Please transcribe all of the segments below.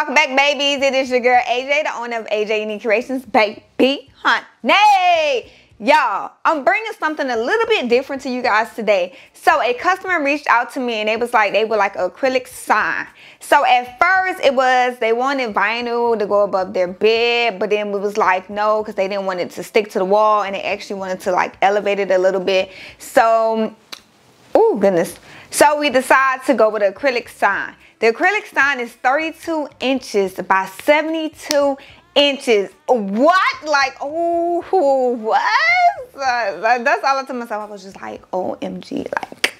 welcome back, babies. It is your girl AJ, the owner of AJ Unique Creations, baby, honey. Y'all, I'm bringing something a little bit different to you guys today. So a customer reached out to me and they would like an acrylic sign. So at first they wanted vinyl to go above their bed, but then we was like no, because they didn't want it to stick to the wall and they actually wanted to like elevate it a little bit. So, oh goodness. So we decided to go with an acrylic sign. The acrylic sign is 32 inches by 72 inches. What? Like, oh, what? That's all I told myself. I was just like, OMG, like,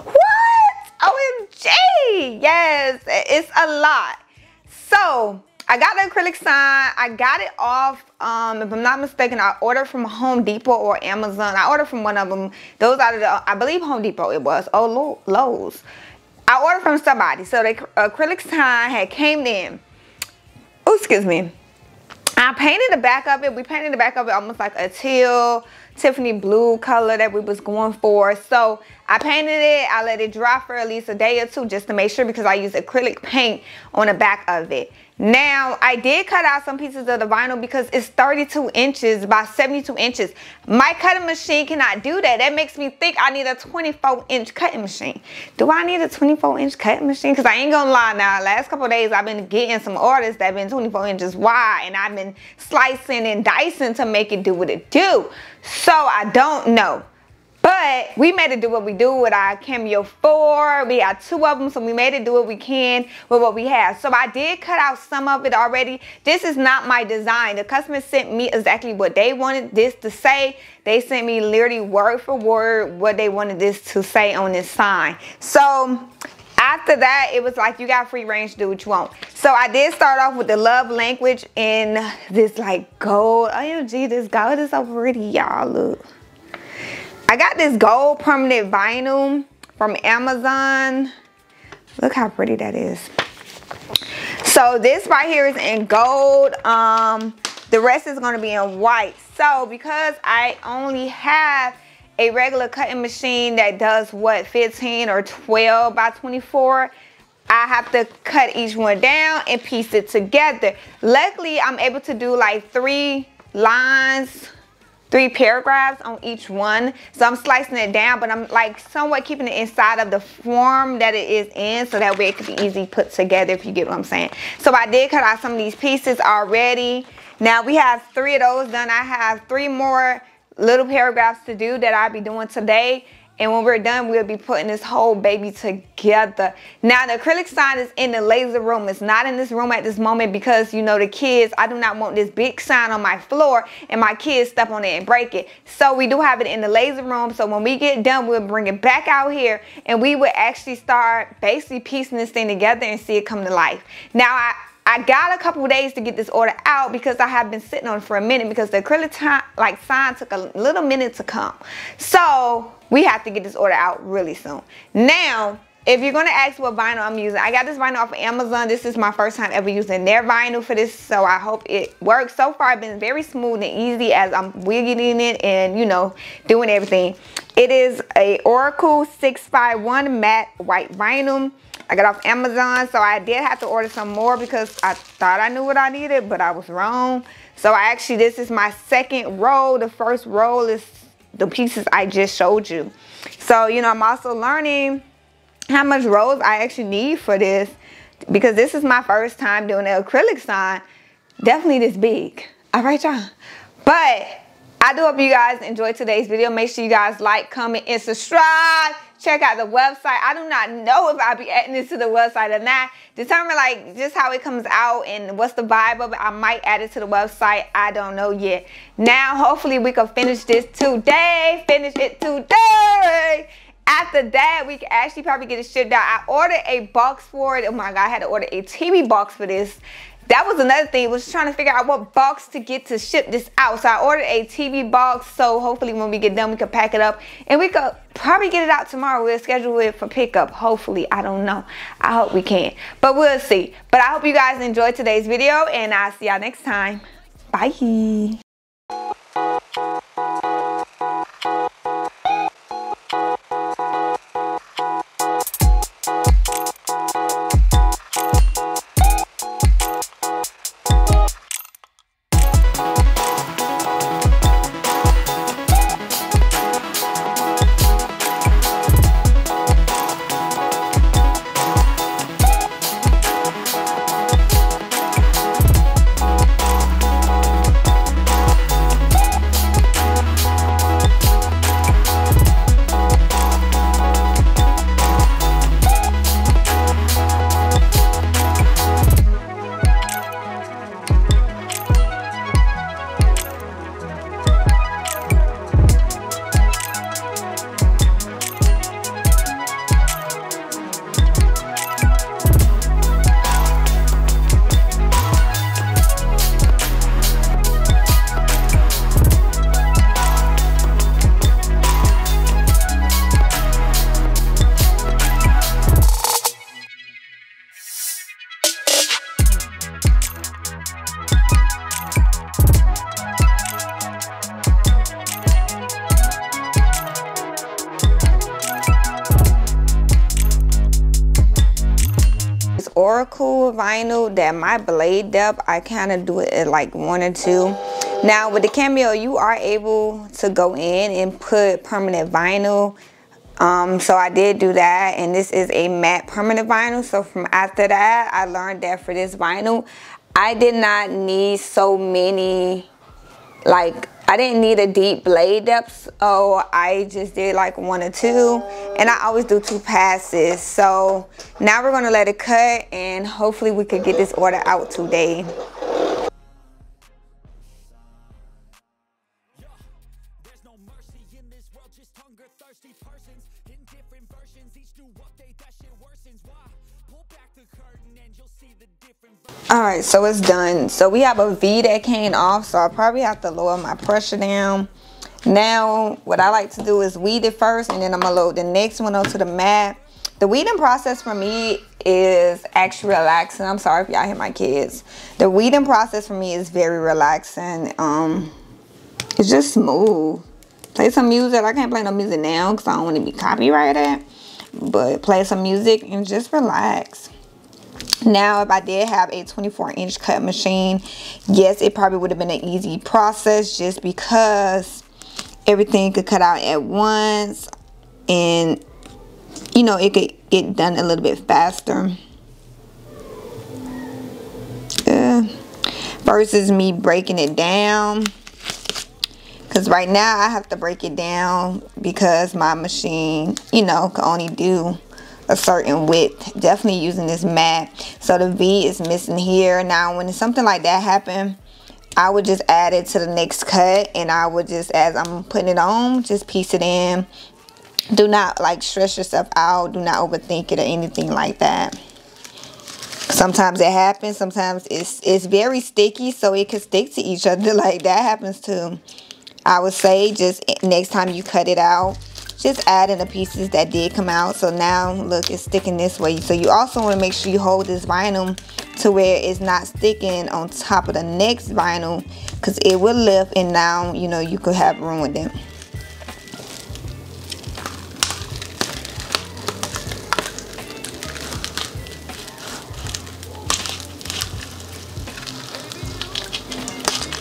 what? OMG. Yes, it's a lot. So I got the acrylic sign. I got it off, if I'm not mistaken, I ordered from Home Depot or Amazon. I ordered from one of them. Those out of the, I believe Home Depot it was. Oh, Lowe's. I ordered from somebody. So the acrylic sign had came in. Oh, excuse me. I painted the back of it. We painted the back of it almost like a teal, Tiffany blue color that we was going for. So I painted it. I let it dry for at least a day or two just to make sure, because I use acrylic paint on the back of it. Now, I did cut out some pieces of the vinyl because it's 32 inches by 72 inches. My cutting machine cannot do that. That makes me think I need a 24-inch cutting machine. Do I need a 24-inch cutting machine? Because I ain't gonna lie now, last couple of days I've been getting some orders that have been 24 inches wide, and I've been slicing and dicing to make it do what it do. So I don't know. But we made it do what we do with our Cameo 4. We got 2 of them, so we made it do what we can with what we have. So I did cut out some of it already. This is not my design. The customer sent me exactly what they wanted this to say. They sent me literally word for word what they wanted this to say on this sign. So after that, it was like, you got free range to do what you want. So I did start off with the love language in this like gold. OMG, this gold is so pretty, y'all. Look. I got this gold permanent vinyl from Amazon. Look how pretty that is. So this right here is in gold. The rest is going to be in white. So because I only have a regular cutting machine that does what, 15 or 12 by 24, I have to cut each one down and piece it together. Luckily, I'm able to do like 3 lines, 3 paragraphs on each one. So I'm slicing it down, but I'm like somewhat keeping it inside of the form that it is in, so that way it can be easy put together, if you get what I'm saying. So I did cut out some of these pieces already. Now we have 3 of those done. I have 3 more little paragraphs to do that I'll be doing today. And when we're done, we'll be putting this whole baby together. Now, the acrylic sign is in the laser room. It's not in this room at this moment because, you know, the kids, I do not want this big sign on my floor and my kids step on it and break it. So we do have it in the laser room. So when we get done, we'll bring it back out here and we will actually start basically piecing this thing together and see it come to life. Now, I got a couple of days to get this order out because I have been sitting on it for a minute because the acrylic sign took a little minute to come. So we have to get this order out really soon. Now, if you're going to ask what vinyl I'm using, I got this vinyl off of Amazon. This is my first time ever using their vinyl for this, so I hope it works. So far, it's been very smooth and easy as I'm wiggling it and, you know, doing everything. It is a Oracle 651 matte white vinyl. I got off Amazon, so I did have to order some more because I thought I knew what I needed, but I was wrong. So this is my second roll. The first roll is the pieces I just showed you. So, you know, I'm also learning how much rolls I actually need for this, because this is my first time doing an acrylic sign. Definitely this big. All right, y'all. But I do hope you guys enjoyed today's video. Make sure you guys like, comment, and subscribe. Check out the website. I do not know if I'll be adding this to the website or not. Determine like just how it comes out and what's the vibe of it. I might add it to the website. I don't know yet. Now, hopefully we can finish this today. Finish it today. After that, we can actually probably get it shipped out. I ordered a box for it. Oh my God, I had to order a TV box for this. That was another thing, was trying to figure out what box to get to ship this out. So I ordered a TV box, so hopefully when we get done, we can pack it up. And we could probably get it out tomorrow. We'll schedule it for pickup, hopefully. I don't know. I hope we can. But we'll see. But I hope you guys enjoyed today's video, and I'll see y'all next time. Bye. Oracle vinyl that my blade depth, I kind of do it at like 1 or 2. Now with the Cameo, you are able to go in and put permanent vinyl. So I did do that, and this is a matte permanent vinyl. So from after that, I learned that for this vinyl, I did not need so many, like, I didn't need a deep blade depth, so I just did like 1 or 2, and I always do 2 passes. So now we're gonna let it cut, and hopefully we could get this order out today. Alright, so it's done. So we have a V that came off, so I'll probably have to lower my pressure down. Now, what I like to do is weed it first, and then I'm going to load the next one onto the mat. The weeding process for me is actually relaxing. I'm sorry if y'all hear my kids. The weeding process for me is very relaxing. It's just smooth. Play some music. I can't play no music now because I don't want to be copyrighted. But play some music and just relax. Now, if I did have a 24-inch cut machine, yes, it probably would have been an easy process just because everything could cut out at once, and you know, it could get done a little bit faster. Versus me breaking it down, because right now I have to break it down because my machine, you know, can only do a certain width. Definitely using this mat, so the V is missing here. Now when something like that happen, I would just add it to the next cut, and I would just, as I'm putting it on, just piece it in. Do not like stress yourself out. Do not overthink it or anything like that. Sometimes it happens. Sometimes it's very sticky, so it can stick to each other. Like that happens too. I would say just next time you cut it out, just add in the pieces that did come out. So now look, it's sticking this way. So you also want to make sure you hold this vinyl to where it's not sticking on top of the next vinyl, because it will lift, and now you know you could have ruined it.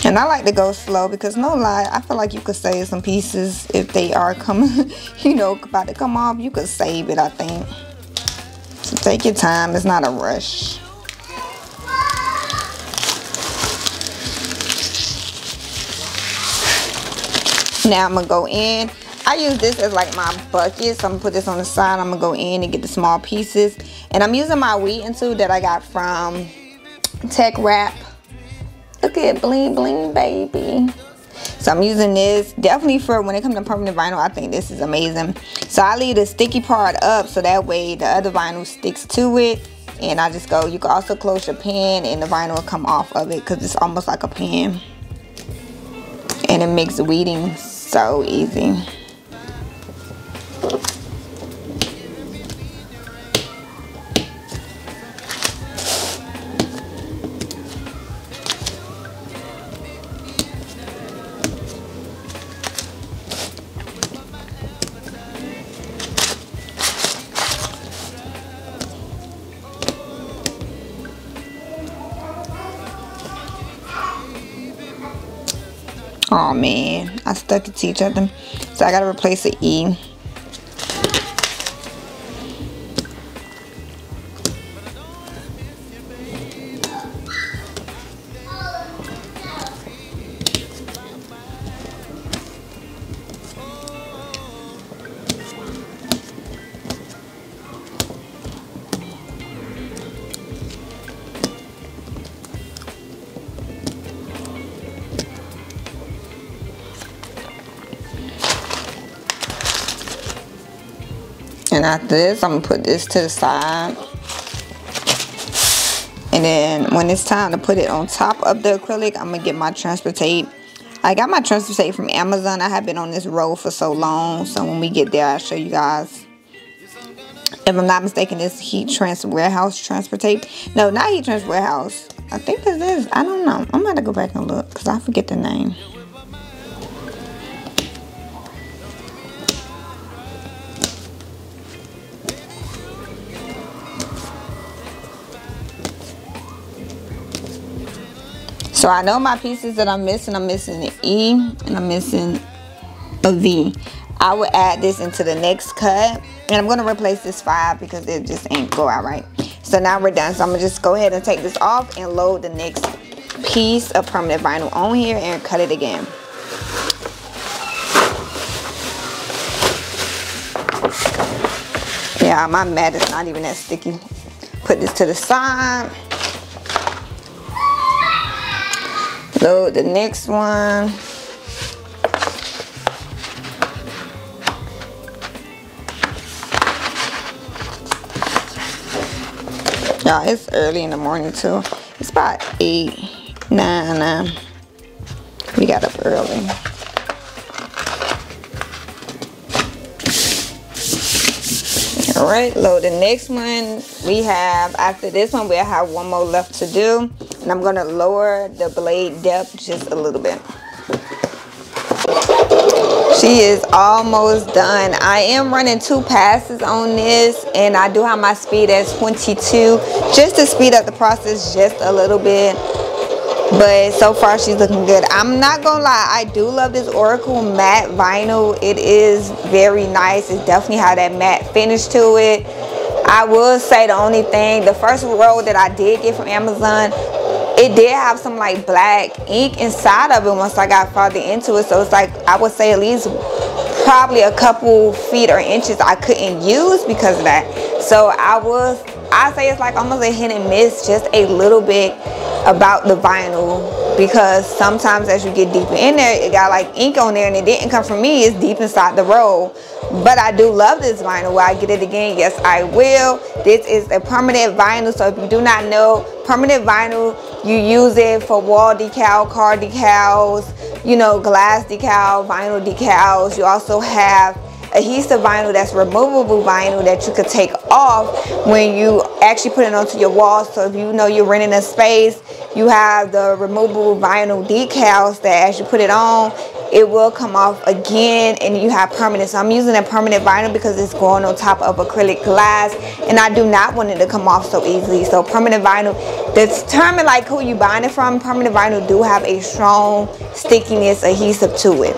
And I like to go slow because, no lie, I feel like you could save some pieces if they are coming, you know, about to come off. You could save it, I think. So take your time. It's not a rush. Now I'm going to go in. I use this as like my bucket. So I'm going to put this on the side. I'm going to go in and get the small pieces. And I'm using my weeding tool that I got from Tech Wrap. Look at bling bling baby. So I'm using this definitely for when it comes to permanent vinyl. I think this is amazing. So I leave the sticky part up so that way the other vinyl sticks to it, and I just go. You can also close your pen and the vinyl will come off of it because it's almost like a pen, and it makes weeding so easy. Oh man, I stuck it to each other, so I gotta replace the E. And after this, I'm gonna put this to the side. And then when it's time to put it on top of the acrylic, I'm gonna get my transfer tape. I got my transfer tape from Amazon. I have been on this roll for so long. So when we get there, I'll show you guys. If I'm not mistaken, it's Heat Transfer Warehouse transfer tape. No, not Heat Transfer Warehouse. I think this is, I don't know. I'm gonna go back and look because I forget the name. So I know my pieces that I'm missing an E and I'm missing a V. I would add this into the next cut, and I'm going to replace this 5 because it just ain't go out right. So now we're done. So I'm going to just go ahead and take this off and load the next piece of permanent vinyl on here and cut it again. Yeah, my mat is not even that sticky. Put this to the side. Load the next one. Y'all, it's early in the morning too. It's about 8, 9. We got up early. All right, load the next one. We have, after this one, we'll have one more left to do. And I'm gonna lower the blade depth just a little bit. She is almost done. I am running 2 passes on this, and I do have my speed at 22 just to speed up the process just a little bit. But so far she's looking good. I'm not gonna lie, I do love this Oracle matte vinyl. It is very nice. It definitely has that matte finish to it. I will say the only thing, the first roll that I did get from Amazon, it did have some like black ink inside of it once I got farther into it. So it's like, I would say at least probably a couple feet or inches I couldn't use because of that. So I say it's like almost a hit and miss just a little bit about the vinyl, because sometimes as you get deeper in there, it got like ink on there and it didn't come from me. It's deep inside the roll. But I do love this vinyl. Will I get it again? Yes, I will. This is a permanent vinyl. So if you do not know, permanent vinyl, you use it for wall decal, car decals, you know, glass decal, vinyl decals. You also have adhesive vinyl, that's removable vinyl that you could take off when you actually put it onto your wall. So if you know you're renting a space, you have the removable vinyl decals that as you put it on, it will come off again, and you have permanent. So I'm using a permanent vinyl because it's going on top of acrylic glass, and I do not want it to come off so easily. So permanent vinyl, determine like who you buying it from. Permanent vinyl do have a strong stickiness adhesive to it.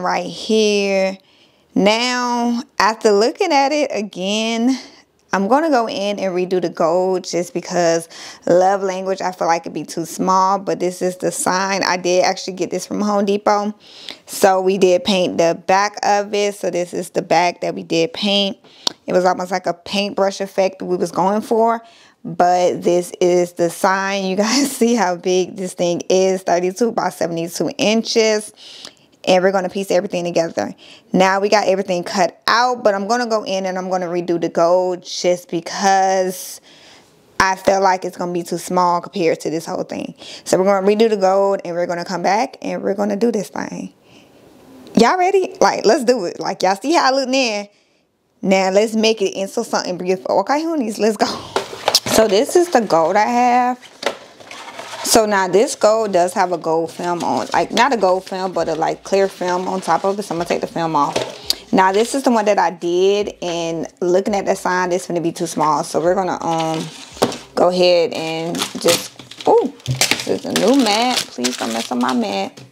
Right here. Now, after looking at it again, I'm going to go in and redo the gold just because love language, I feel like it'd be too small, but this is the sign. I did actually get this from Home Depot. So we did paint the back of it. So this is the back that we did paint. It was almost like a paintbrush effect we was going for. But this is the sign. You guys see how big this thing is, 32 by 72 inches. And we're going to piece everything together. Now we got everything cut out, but I'm going to go in and I'm going to redo the gold just because I feel like it's going to be too small compared to this whole thing. So we're going to redo the gold and we're going to come back and we're going to do this thing. Y'all ready? Like, let's do it. Like, y'all see how I look there? Now let's make it into something beautiful. Okay, honeys, let's go. So this is the gold I have. So now this gold does have a gold film on, like not a gold film, but a like clear film on top of it. So I'm gonna take the film off. Now this is the one that I did, and looking at that sign, this is gonna be too small. So we're gonna go ahead and just is a new mat. Please don't mess up my mat.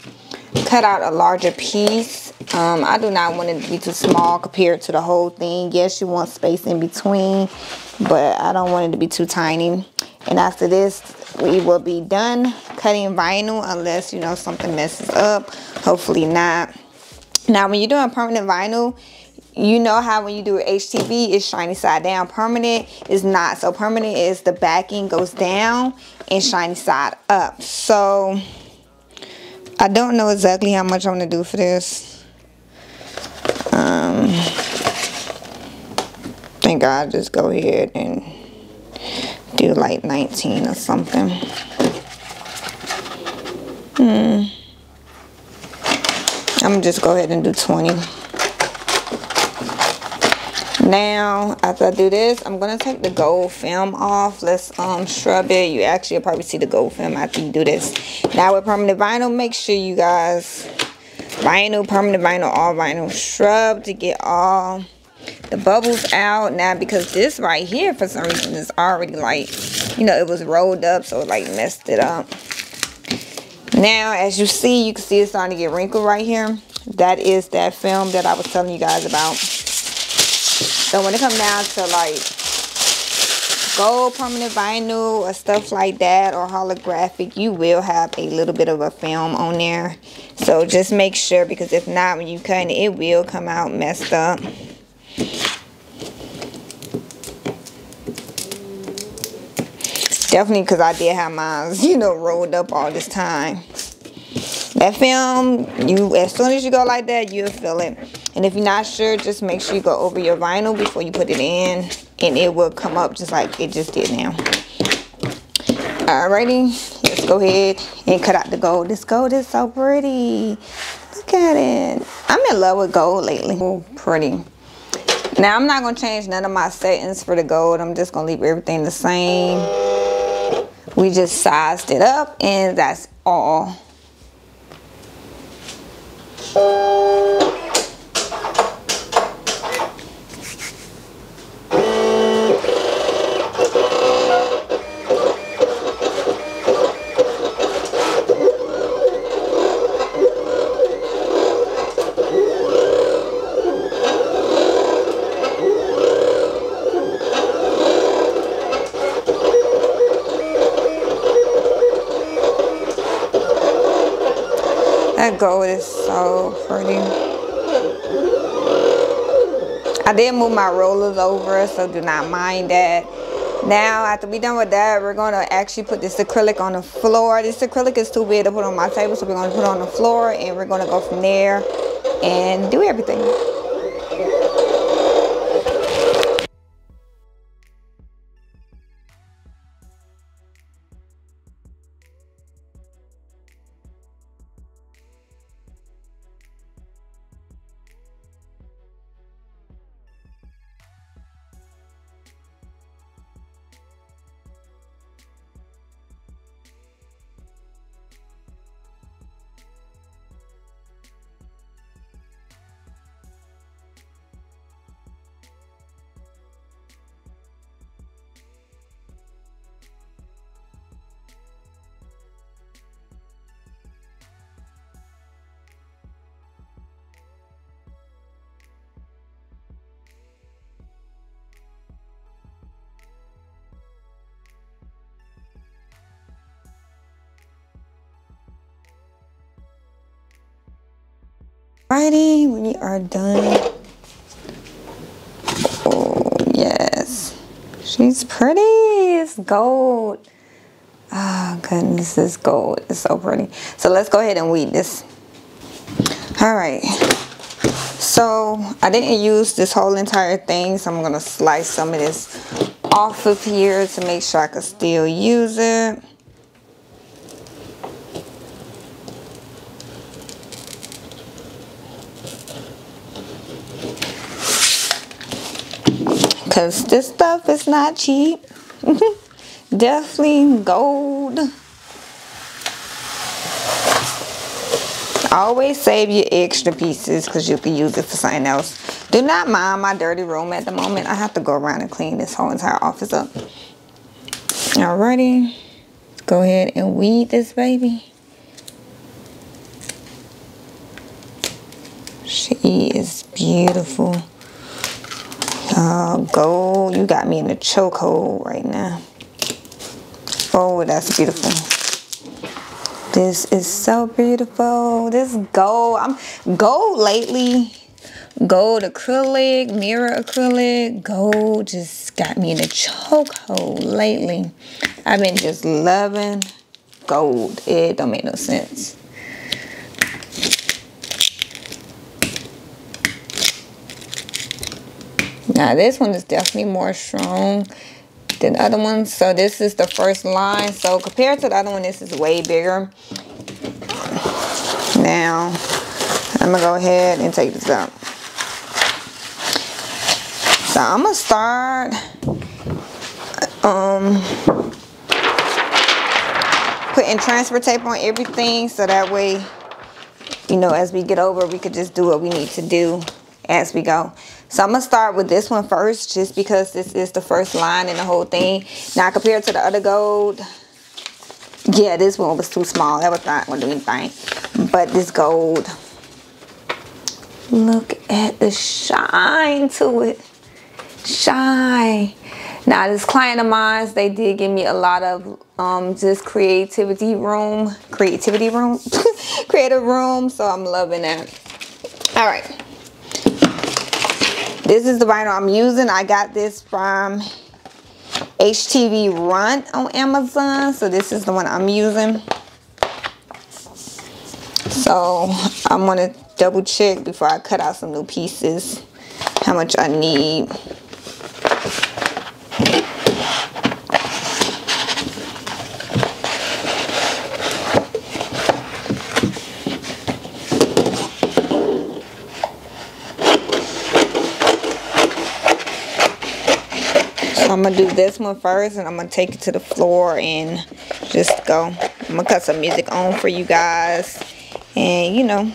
Cut out a larger piece. I do not want it to be too small compared to the whole thing. Yes, you want space in between, but I don't want it to be too tiny. And after this, we will be done cutting vinyl unless, you know, something messes up. Hopefully not. Now, when you're doing permanent vinyl, you know how when you do HTV, it's shiny side down. Permanent is not. So permanent is the backing goes down and shiny side up. So I don't know exactly how much I'm going to do for this. I think I'll just go ahead and do like 19 or something. I'm gonna just go ahead and do 20. Now, after I do this, I'm gonna take the gold film off. Let's scrub it. You actually will probably see the gold film after you do this. Now with permanent vinyl, make sure you guys vinyl, permanent vinyl, all vinyl, scrub to get all the bubbles out. Now because this right here for some reason is already like, you know, it was rolled up, so it like messed it up. Now as you see, you can see it's starting to get wrinkled right here. That is that film that I was telling you guys about. So when it comes down to like gold permanent vinyl or stuff like that, or holographic, you will have a little bit of a film on there. So just make sure, because if not, when you cut it, it will come out messed up. Definitely, because I did have mine, you know, rolled up all this time. That film, as soon as you go like that, you'll feel it. And if you're not sure, just make sure you go over your vinyl before you put it in, and it will come up just like it just did now. Alrighty, let's go ahead and cut out the gold. This gold is so pretty. Look at it. I'm in love with gold lately. Oh, pretty. Now, I'm not going to change none of my settings for the gold. I'm just going to leave everything the same. We just sized it up, and that's all. That gold is so pretty. I did move my rollers over, so do not mind that. Now, after we done with that, we're going to actually put this acrylic on the floor. This acrylic is too big to put on my table, so we're going to put it on the floor, and we're going to go from there and do everything. Alrighty, we are done. Oh, yes. She's pretty. It's gold. Oh, goodness, this gold. It's so pretty. So let's go ahead and weed this. Alright. So I didn't use this whole entire thing, so I'm going to slice some of this off of here to make sure I can still use it. Because this stuff is not cheap. Definitely gold. Always save your extra pieces because you can use it for something else. Do not mind my dirty room at the moment. I have to go around and clean this whole entire office up. Alrighty. go ahead and weed this baby. She is beautiful. Gold, you got me in the chokehold right now. Oh, that's beautiful. This is so beautiful. This gold, I'm gold lately. Gold acrylic, mirror acrylic, gold just got me in a chokehold lately. I've been just loving gold. It don't make no sense. Now this one is definitely more strong than the other ones. So this is the first line. So compared to the other one, this is way bigger. Now I'm gonna go ahead and take this out. So I'm gonna start putting transfer tape on everything, so that way, you know, as we get over, we could just do what we need to do as we go. So I'm gonna start with this one first, just because this is the first line in the whole thing. Now compared to the other gold, yeah, this one was too small. That was not gonna do anything. But this gold, look at the shine to it. Shine. Now this client of mine, they did give me a lot of just creative room. So I'm loving that. All right, this is the vinyl I'm using. I got this from HTV Run on Amazon, so this is the one I'm using. So I'm gonna double check before I cut out some new pieces how much I need. I'm gonna do this one first, and I'm gonna take it to the floor and just go. I'm gonna cut some music on for you guys, and you know,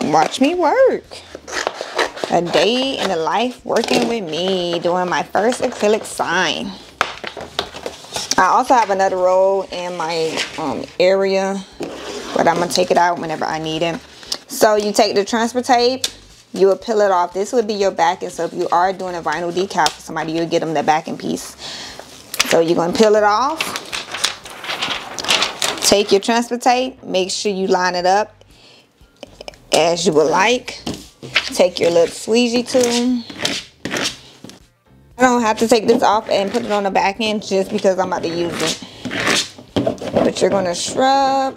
watch me work. A day in the life working with me, doing my first acrylic sign. I also have another roll in my area, but I'm gonna take it out whenever I need it. So you take the transfer tape, you will peel it off. This would be your backing. So if you are doing a vinyl decal for somebody, you'll get them the backing piece. So you're going to peel it off. Take your transfer tape. Make sure you line it up as you would like. Take your little squeegee tool. I don't have to take this off and put it on the back end just because I'm about to use it. But you're going to scrub.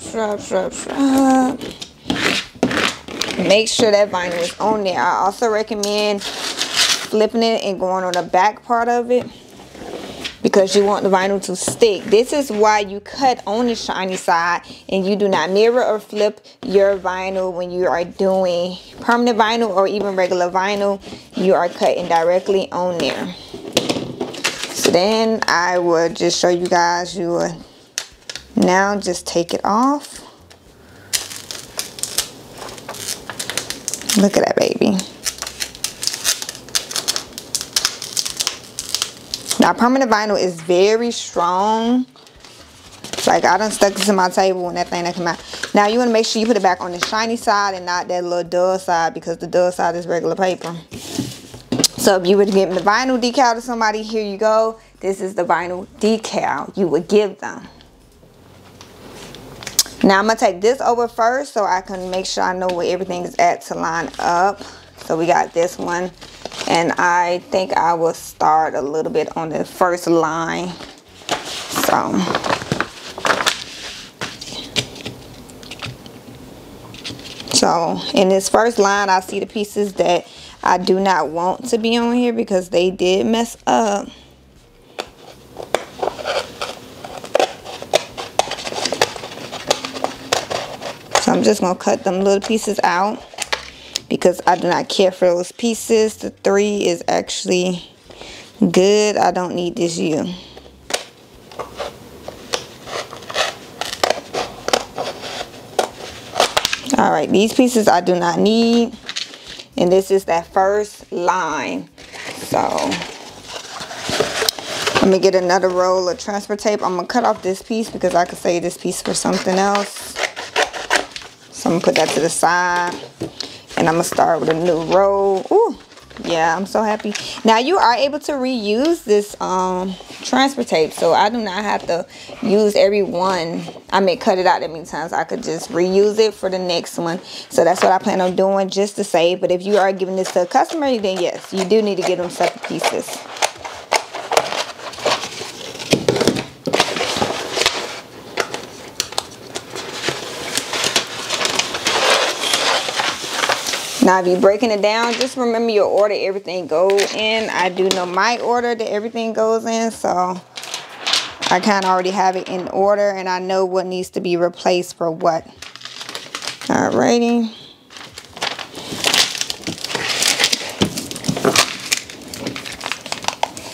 Make sure that vinyl is on there. I also recommend flipping it and going on the back part of it, because you want the vinyl to stick. This is why you cut on the shiny side, and you do not mirror or flip your vinyl when you are doing permanent vinyl or even regular vinyl. You are cutting directly on there. So then I would just show you guys, you would now just take it off. Look at that baby. Now permanent vinyl is very strong. Like I done stuck this in my table and that thing that came out. Now you want to make sure you put it back on the shiny side and not that little dull side, because the dull side is regular paper. So if you would give the vinyl decal to somebody, here you go. This is the vinyl decal you would give them. Now I'm going to take this over first so I can make sure I know where everything is at to line up. So we got this one. And I think I will start a little bit on the first line. So in this first line, I see the pieces that I do not want to be on here because they did mess up. So I'm just going to cut them little pieces out because I do not care for those pieces. The 3 is actually good. I don't need this U. Alright, these pieces I do not need. And this is that first line. So Let me get another roll of transfer tape. I'm gonna cut off this piece because I could save this piece for something else. So I'm gonna put that to the side, and I'm gonna start with a new roll. Ooh, yeah, I'm so happy. Now you are able to reuse this transfer tape, so I do not have to use every one. I may cut it out that many times. I could just reuse it for the next one. So that's what I plan on doing, just to save. But if you are giving this to a customer, then yes, you do need to get them separate pieces. Now, if you're breaking it down, just remember your order, everything goes in. I do know my order that everything goes in, so I kind of already have it in order, and I know what needs to be replaced for what. Alrighty.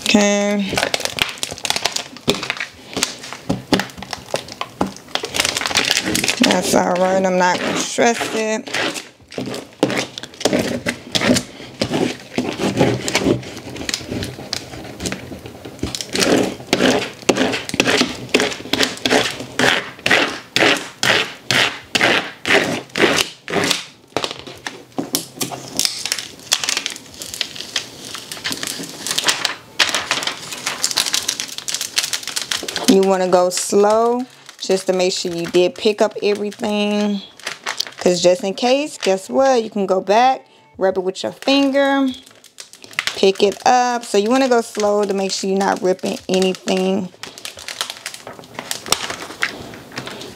Okay. That's alright. I'm not going to stress it. You want to go slow just to make sure you did pick up everything, because just in case, guess what, you can go back, rub it with your finger, pick it up. So you want to go slow to make sure you're not ripping anything,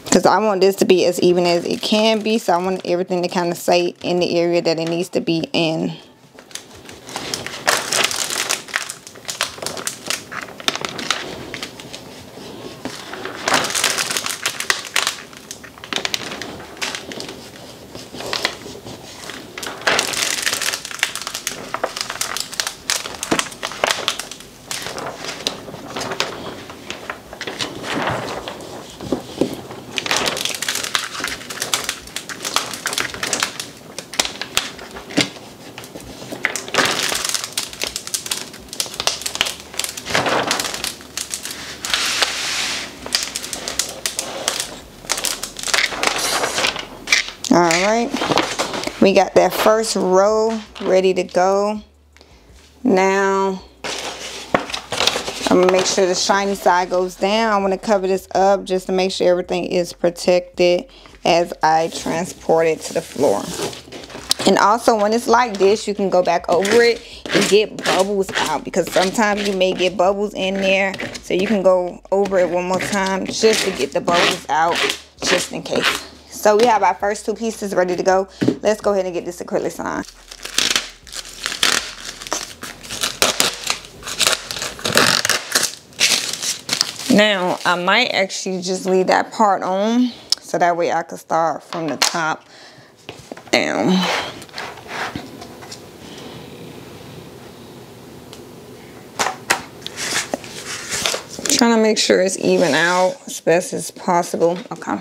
because I want this to be as even as it can be. So I want everything to kind of stay in the area that it needs to be in. Alright, we got that first row ready to go. Now, I'm going to make sure the shiny side goes down. I want to cover this up just to make sure everything is protected as I transport it to the floor. And also, when it's like this, you can go back over it and get bubbles out, because sometimes you may get bubbles in there. So you can go over it one more time just to get the bubbles out, just in case. So we have our first two pieces ready to go. Let's go ahead and get this acrylic sign. Now, I might actually just leave that part on, so that way I can start from the top down. Trying to make sure it's even out as best as possible. Okay.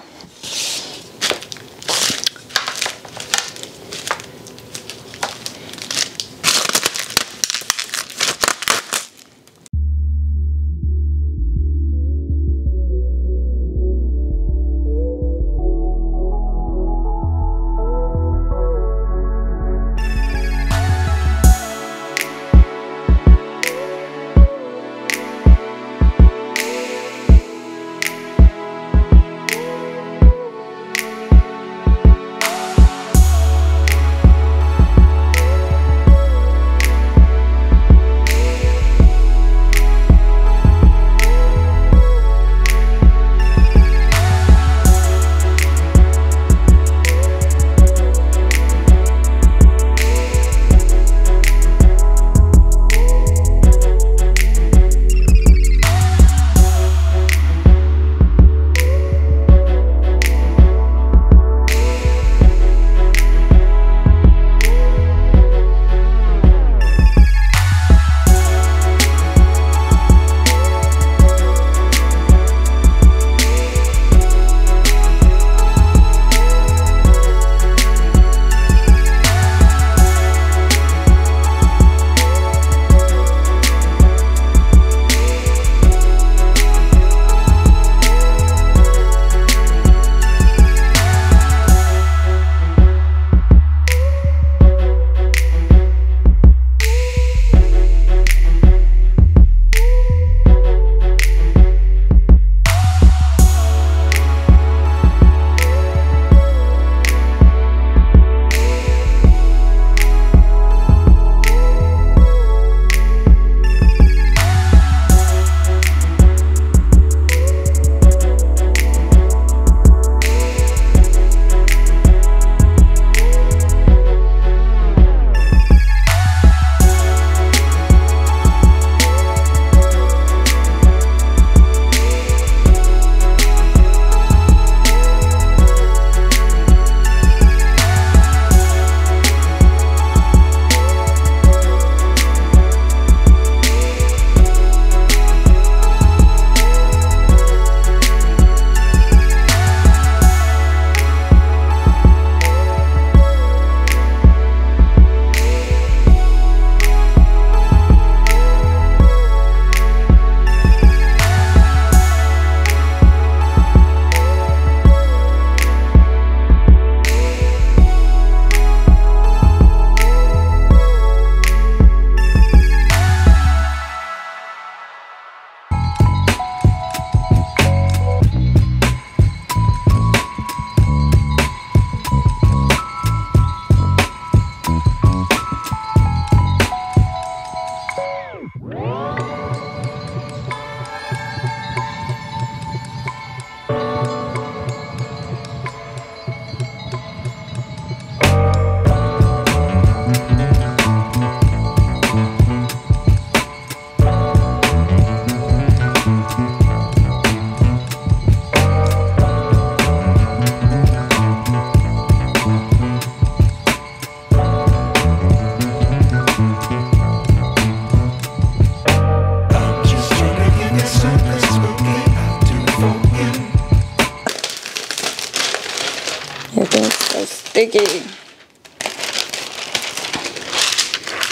so sticky.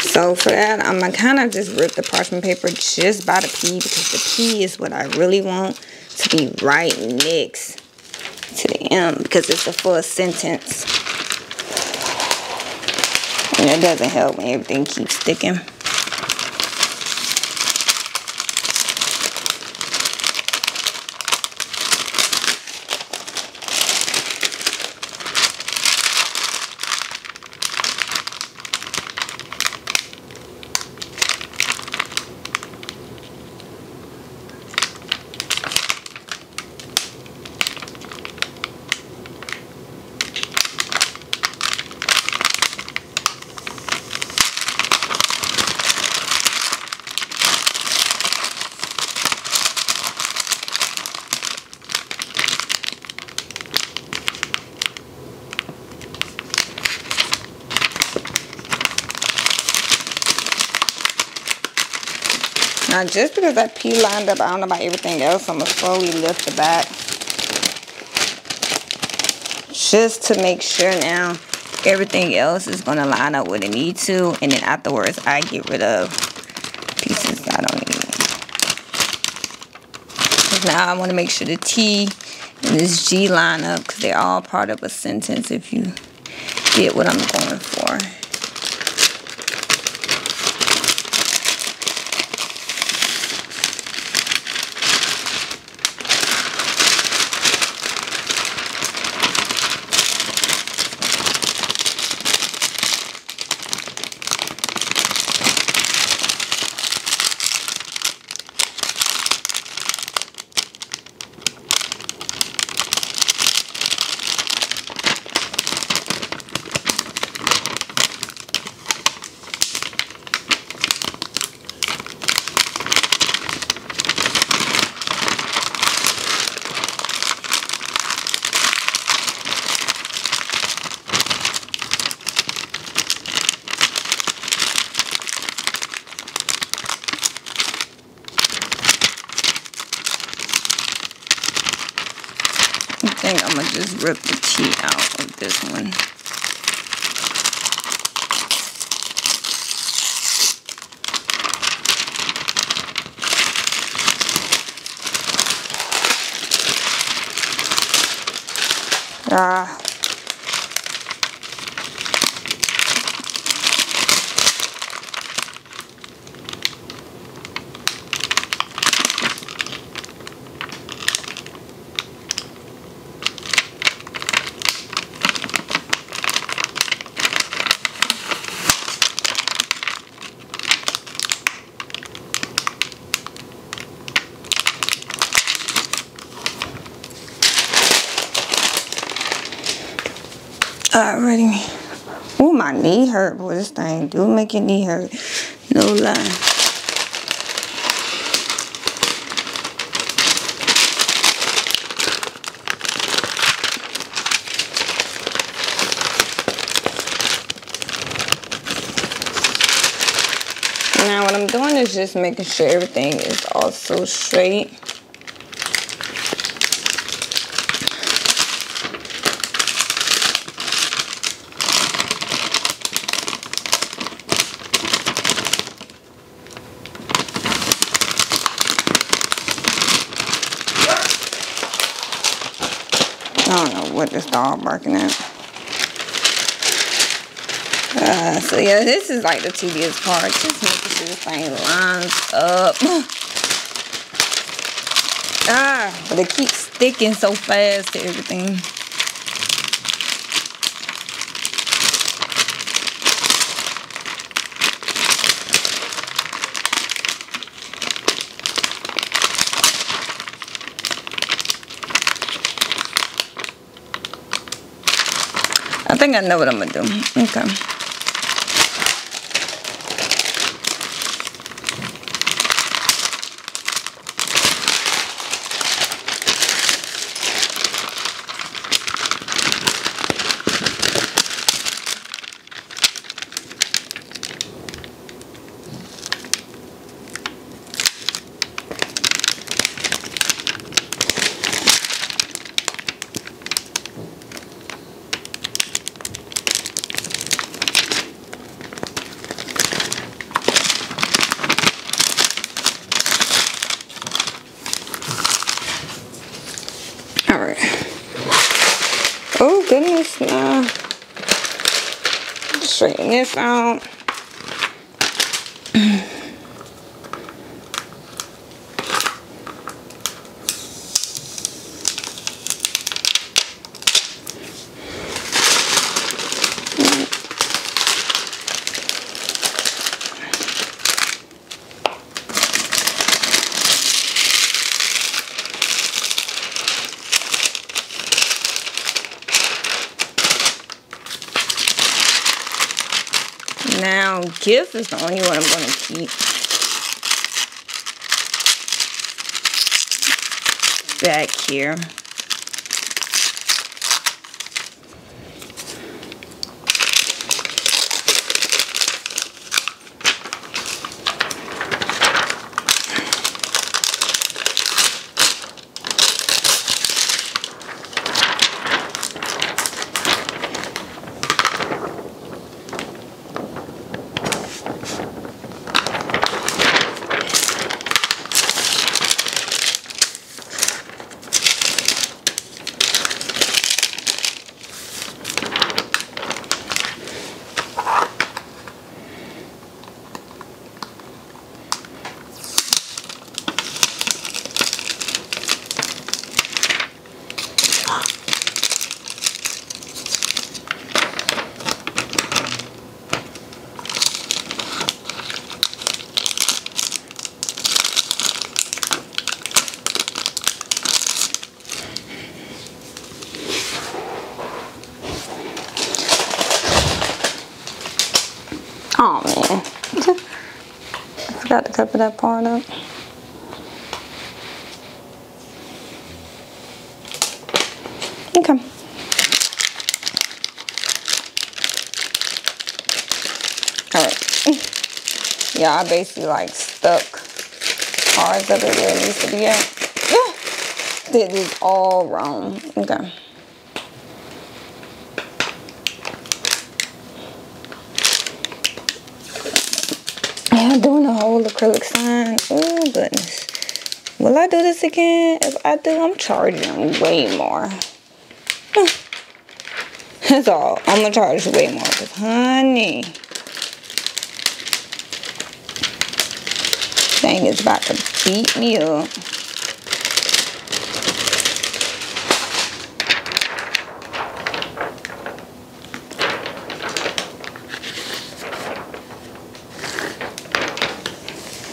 So for that, I'm gonna kind of just rip the parchment paper just by the P, because the P is what I really want to be right next to the M, because it's the full sentence. And it doesn't help when everything keeps sticking. Now, just because that P lined up, I don't know about everything else, I'm going to slowly lift the back. Just to make sure now everything else is going to line up where it needs to. And then afterwards, I get rid of pieces I don't need. Now, I want to make sure the T and this G line up, because they're all part of a sentence if you get what I'm going for. I think I'm going to just rip the T out of this one. Alrighty. Oh, my knee hurt. Boy, this thing do make your knee hurt. No lie. Now what I'm doing is just making sure everything is also straight. I don't know what this dog barking at. So yeah, this is like the tedious part. Just making sure this thing lines up. But it keeps sticking so fast to everything. I think I know what I'm gonna do. Okay. Now, straighten this out. Now, gift is the only one I'm going to keep. Back here. Oh man, I forgot to cover that part up. Okay. Alright. Yeah, I basically like stuck parts of it where it needs to be at. Did this all wrong. Okay. Yeah, doing the whole acrylic sign. Oh goodness. Will I do this again? If I do, I'm charging way more. That's all. I'm gonna charge way more. Cause honey, thing is about to beat me up.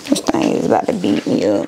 This thing is about to beat me up.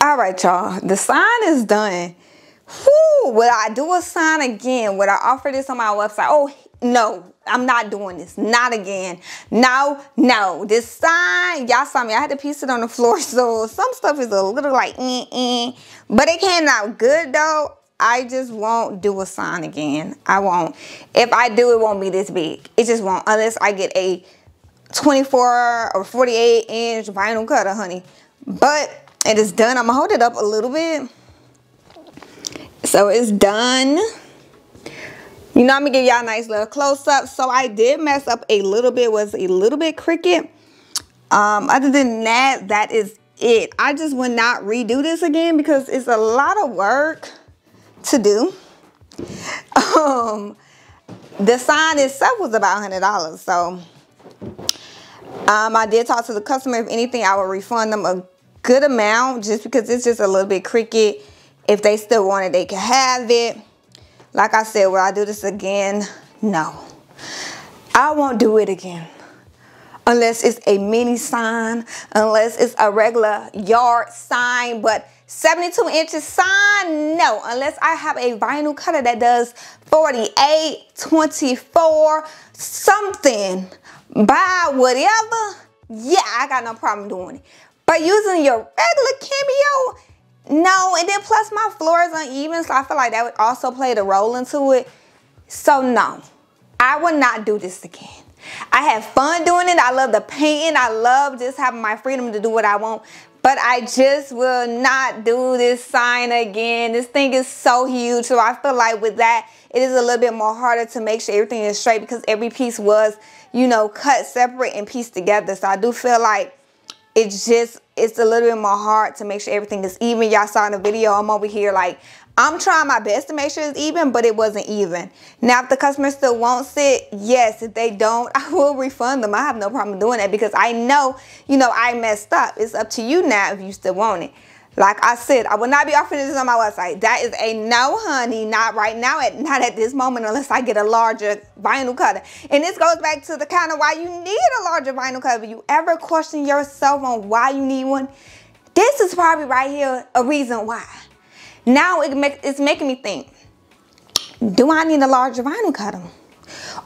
Alright y'all, the sign is done. Whew, would I do a sign again? Would I offer this on my website? Oh no, I'm not doing this. Not again. No. This sign, y'all saw me. I had to piece it on the floor, so some stuff is a little like but it came out good though. I just won't do a sign again. I won't. If I do, it won't be this big. It just won't, unless I get a 24 or 48 inch vinyl cutter, honey. But it is done. I'm gonna hold it up a little bit. So it's done. You know, I'm gonna give y'all a nice little close up. So I did mess up a little bit, was a little bit crooked. Other than that, that is it. I just would not redo this again because it's a lot of work to do. The sign itself was about $100. So I did talk to the customer. If anything, I would refund them a good amount just because it's just a little bit crooked. If they still want it, they can have it. Like I said, will I do this again? No. I won't do it again. Unless it's a mini sign, unless it's a regular yard sign, but 72 inches sign, no. Unless I have a vinyl cutter that does 48, 24, something, by whatever, yeah, I got no problem doing it. But using your regular cameo, no. And then plus my floor is uneven, so I feel like that would also play the role into it. So no, I will not do this again. I have fun doing it. I love the painting. I love just having my freedom to do what I want. But I just will not do this sign again. This thing is so huge. So I feel like with that, it is a little bit more harder to make sure everything is straight because every piece was, you know, cut separate and pieced together. So I do feel like it's a little bit more hard to make sure everything is even. Y'all saw in the video, I'm over here like, I'm trying my best to make sure it's even, but it wasn't even. Now, if the customer still wants it, yes. If they don't, I will refund them. I have no problem doing that because I know, you know, I messed up. It's up to you now if you still want it. Like I said, I will not be offering this on my website. That is a no, honey. Not right now, not at this moment, unless I get a larger vinyl cutter. And this goes back to the kind of why you need a larger vinyl cutter. If you ever question yourself on why you need one, this is probably right here a reason why. Now it's making me think, do I need a larger vinyl cutter?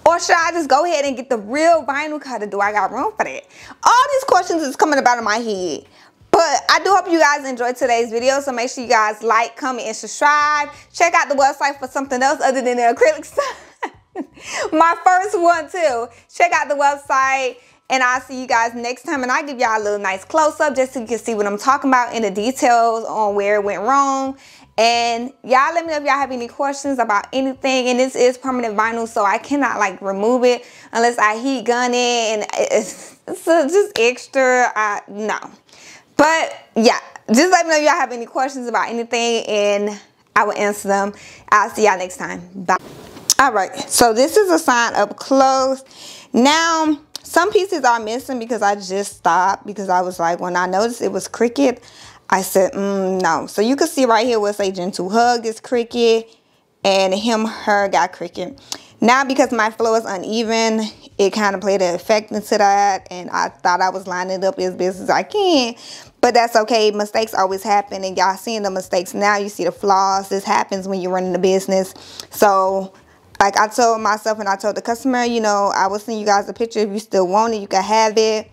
Or should I just go ahead and get the real vinyl cutter? Do I got room for that? All these questions is coming about in my head. But I do hope you guys enjoyed today's video. So make sure you guys like, comment, and subscribe. Check out the website for something else other than the acrylic stuff. My first one too. Check out the website. And I'll see you guys next time. And I'll give y'all a little nice close-up just so you can see what I'm talking about and the details on where it went wrong. And y'all let me know if y'all have any questions about anything. And this is permanent vinyl, so I cannot like remove it unless I heat gun it. And it's just extra. No. But yeah, just let me know if y'all have any questions about anything and I will answer them. I'll see y'all next time. Bye. All right, so this is a sign up close. Now, some pieces are missing because I just stopped because I was like, when I noticed it was crooked, I said, no. So you can see right here where it say gentle hug is crooked and him, her got crooked. Now because my flow is uneven, it kind of played an effect into that. And I thought I was lining it up as best as I can. But that's okay. Mistakes always happen. And y'all seeing the mistakes now. You see the flaws. This happens when you're running a business. So like I told myself and I told the customer, you know, I will send you guys a picture. If you still want it, you can have it.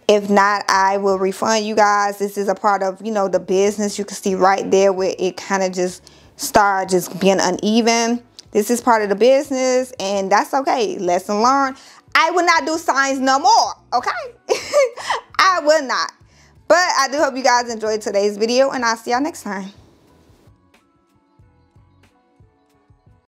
If not, I will refund you guys. This is a part of, you know, the business. You can see right there where it kind of just started just being uneven. This is part of the business and that's okay. Lesson learned. I will not do signs no more, okay? I will not. But I do hope you guys enjoyed today's video and I'll see y'all next time.